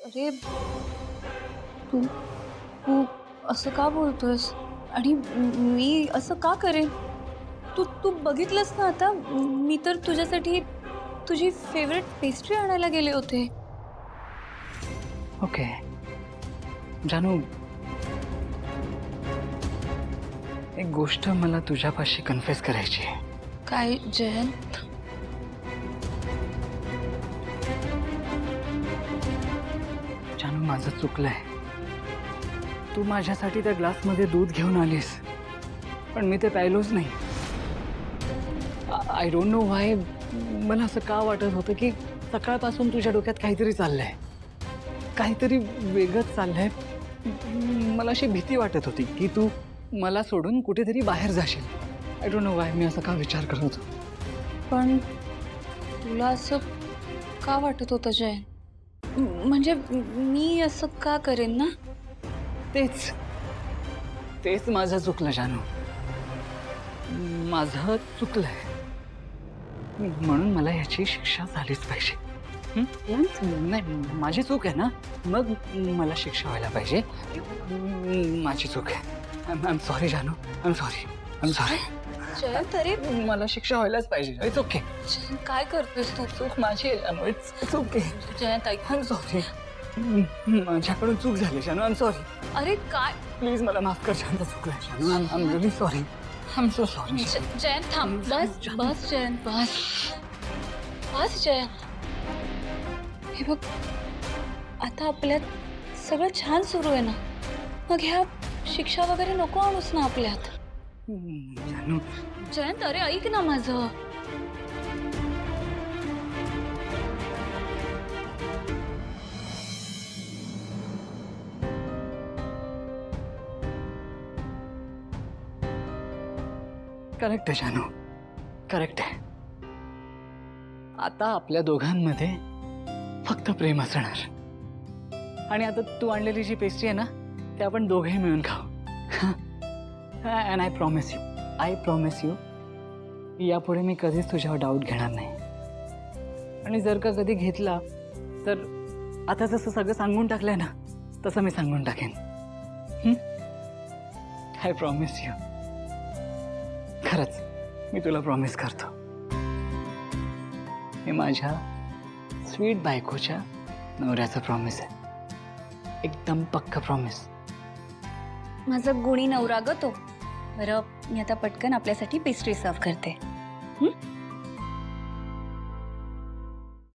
अरे तू तू असं का बोलतोयस? आणि मी असं का करेन? तू तू बघितलंस ना आता, मी तर तुझ्यासाठी तुझी फेवरेट पेस्ट्री आणायला गेले होते. ओके जानू, एक गोष्ट मला तुझ्यापाशी कन्फेस करायची आहे. काय जयंत? जानू, माझं चुकलंय. तू माझ्यासाठी त्या ग्लासमध्ये दूध घेऊन आलीस, पण मी ते प्यायलोच नाही. I don't know why. मला असं का वाटत होतं की सकाळपासून तुझ्या डोक्यात काहीतरी चाललंय, काहीतरी वेगळंच चाललंय. मला अशी भीती वाटत होती की तू मला सोडून कुठेतरी बाहेर जाशील. आय डोंट नो व्हाय मी असा का विचार करत होतो. पण तुला असं का वाटत होतं जयंत? म्हणजे मी असं का करेन ना? तेच तेच माझं चुकलं जानू, माझं चुकलंय. म्हणून मला याची शिक्षा झालीच पाहिजे. नाही, माझी चूक आहे ना, मग मला शिक्षा व्हायला पाहिजे. माझी चूक आहे. आय एम सॉरी जानू, I am sorry, I am sorry. Jayant अरे मला शिक्षा व्हायलाच पाहिजे. It's okay. जयंत, काय करतोयस तू? चूक माझी आहे जानू, इट्स ओके. जयंत ऐक. I am sorry. माझ्याकडून चूक झाली जानू, आय एम सॉरी. अरे काय? प्लीज मला माफ कर जानू, चुकलंय जानू. I am really sorry. I am so sorry. Jayant थांब. बस बस जयंत बस. बस जयंत. हे बघ, आता आपल्यात सगळं छान सुरू आहे ना, मग ह्या शिक्षा वगैरे नको आणूस ना आपल्यात. जानू, जयंत अरे ऐक ना माझं. करेक्ट आहे जानू, करेक्ट आहे. आता आपल्या दोघांमध्ये फक्त प्रेम असणार. आणि आता तू आणलेली जी पेस्ट्री आहे ना, ते आपण दोघेही मिळून खाऊ. अँड आय प्रॉमिस यू यापुढे मी कधीच तुझ्यावर डाऊट घेणार नाही. आणि जर का कधी घेतला तर आता जसं सगळं सांगून टाकलंय ना, तसं मी सांगून टाकेन. I promise you. खरंच मी तुला प्रॉमिस करतो. हे माझ्या स्वीट बायकोच्या नवऱ्याचं प्रॉमिस आहे. एकदम पक्का प्रॉमिस. माझा गुणी नवरा ग तो. बरं, मी आता पटकन आपल्यासाठी पेस्ट्री सर्व करते.